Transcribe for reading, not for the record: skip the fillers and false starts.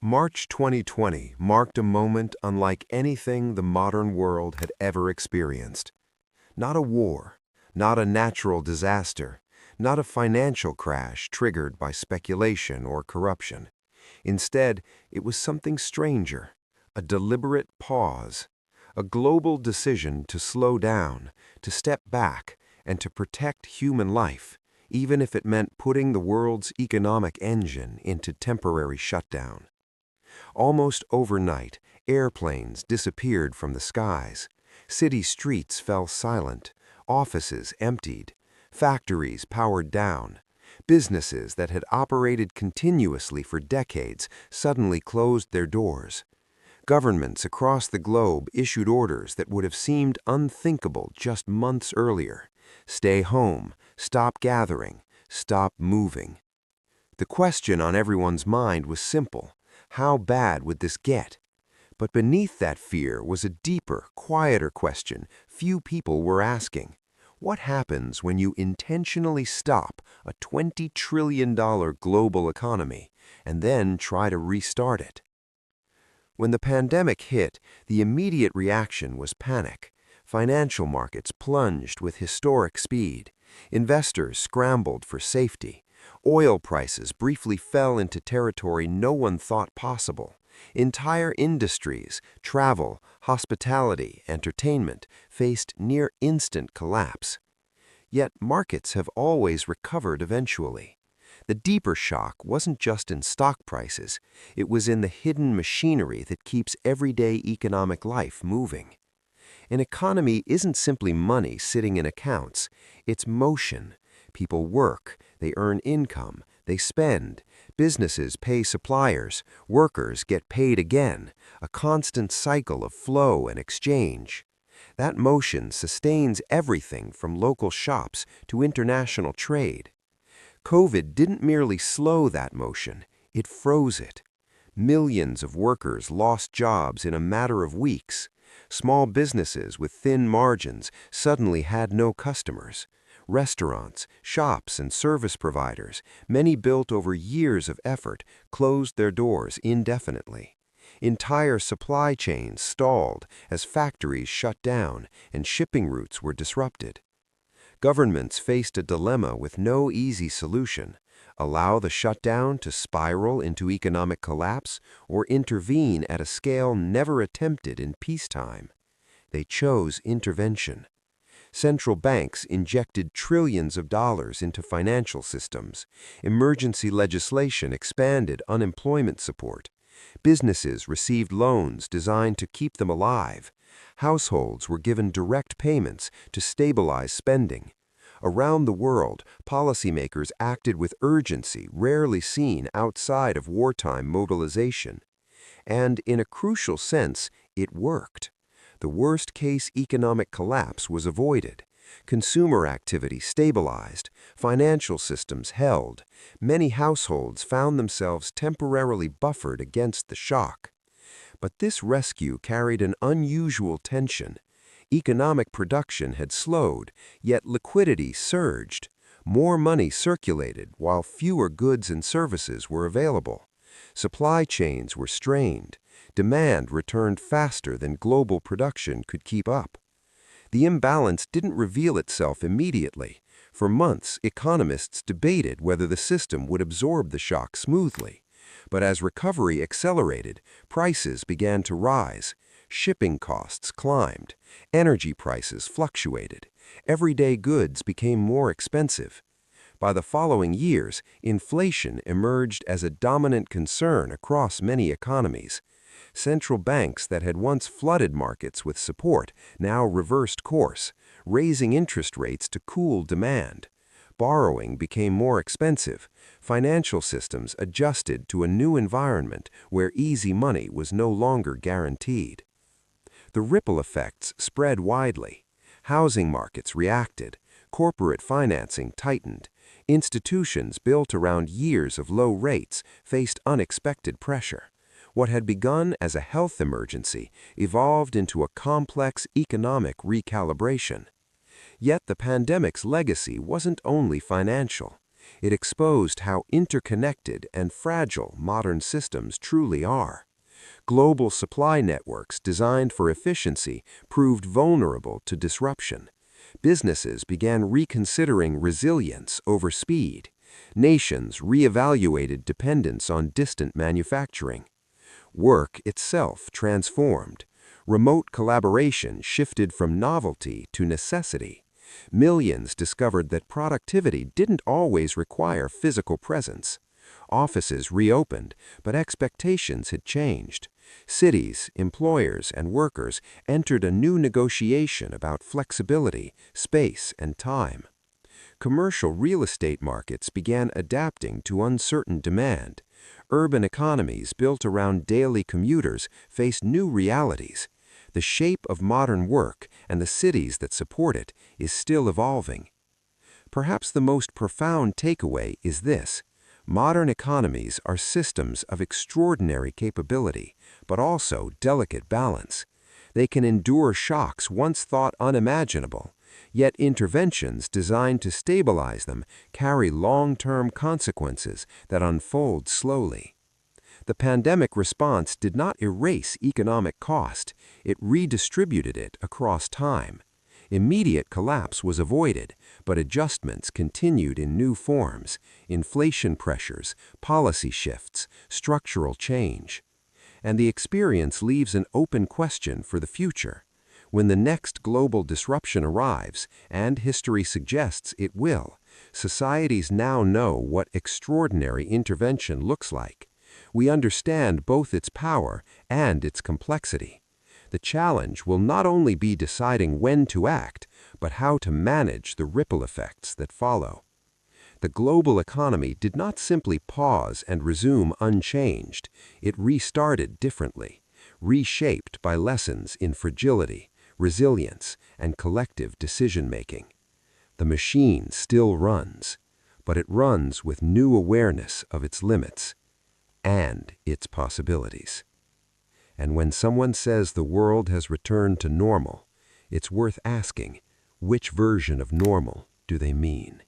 March 2020 marked a moment unlike anything the modern world had ever experienced. Not a war, not a natural disaster, not a financial crash triggered by speculation or corruption. Instead, it was something stranger, a deliberate pause, a global decision to slow down, to step back, and to protect human life, even if it meant putting the world's economic engine into temporary shutdown. Almost overnight, airplanes disappeared from the skies. City streets fell silent, offices emptied, factories powered down. Businesses that had operated continuously for decades suddenly closed their doors. Governments across the globe issued orders that would have seemed unthinkable just months earlier. Stay home, stop gathering, stop moving. The question on everyone's mind was simple. How bad would this get? But beneath that fear was a deeper, quieter question few people were asking. What happens when you intentionally stop a $20 trillion global economy and then try to restart it? When the pandemic hit, the immediate reaction was panic. Financial markets plunged with historic speed. Investors scrambled for safety. Oil prices briefly fell into territory no one thought possible. Entire industries, travel, hospitality, entertainment, faced near-instant collapse. Yet markets have always recovered eventually. The deeper shock wasn't just in stock prices, it was in the hidden machinery that keeps everyday economic life moving. An economy isn't simply money sitting in accounts, it's motion. People work, they earn income, they spend. Businesses pay suppliers, workers get paid again, a constant cycle of flow and exchange. That motion sustains everything from local shops to international trade. COVID didn't merely slow that motion, it froze it. Millions of workers lost jobs in a matter of weeks. Small businesses with thin margins suddenly had no customers. Restaurants, shops, and service providers, many built over years of effort, closed their doors indefinitely. Entire supply chains stalled as factories shut down and shipping routes were disrupted. Governments faced a dilemma with no easy solution: allow the shutdown to spiral into economic collapse or intervene at a scale never attempted in peacetime. They chose intervention. Central banks injected trillions of dollars into financial systems. Emergency legislation expanded unemployment support. Businesses received loans designed to keep them alive. Households were given direct payments to stabilize spending. Around the world, policymakers acted with urgency rarely seen outside of wartime mobilization. And in a crucial sense, it worked. The worst-case economic collapse was avoided. Consumer activity stabilized. Financial systems held. Many households found themselves temporarily buffered against the shock. But this rescue carried an unusual tension. Economic production had slowed, yet liquidity surged. More money circulated while fewer goods and services were available. Supply chains were strained. Demand returned faster than global production could keep up. The imbalance didn't reveal itself immediately. For months, economists debated whether the system would absorb the shock smoothly. But as recovery accelerated, prices began to rise. Shipping costs climbed. Energy prices fluctuated. Everyday goods became more expensive. By the following years, inflation emerged as a dominant concern across many economies. Central banks that had once flooded markets with support now reversed course, raising interest rates to cool demand. Borrowing became more expensive. Financial systems adjusted to a new environment where easy money was no longer guaranteed. The ripple effects spread widely. Housing markets reacted. Corporate financing tightened. Institutions built around years of low rates faced unexpected pressure. What had begun as a health emergency evolved into a complex economic recalibration. Yet the pandemic's legacy wasn't only financial. It exposed how interconnected and fragile modern systems truly are. Global supply networks designed for efficiency proved vulnerable to disruption. Businesses began reconsidering resilience over speed. Nations reevaluated dependence on distant manufacturing. Work itself transformed. Remote collaboration shifted from novelty to necessity. Millions discovered that productivity didn't always require physical presence. Offices reopened, but expectations had changed. Cities, employers, and workers entered a new negotiation about flexibility, space, and time. Commercial real estate markets began adapting to uncertain demand. Urban economies built around daily commuters faced new realities. The shape of modern work and the cities that support it is still evolving. Perhaps the most profound takeaway is this: modern economies are systems of extraordinary capability, but also delicate balance. They can endure shocks once thought unimaginable, yet interventions designed to stabilize them carry long-term consequences that unfold slowly. The pandemic response did not erase economic cost, it redistributed it across time. Immediate collapse was avoided, but adjustments continued in new forms: inflation pressures, policy shifts, structural change. And the experience leaves an open question for the future. When the next global disruption arrives, and history suggests it will, societies now know what extraordinary intervention looks like. We understand both its power and its complexity. The challenge will not only be deciding when to act, but how to manage the ripple effects that follow. The global economy did not simply pause and resume unchanged. It restarted differently, reshaped by lessons in fragility, resilience, and collective decision-making. The machine still runs, but it runs with new awareness of its limits and its possibilities. And when someone says the world has returned to normal, it's worth asking, which version of normal do they mean?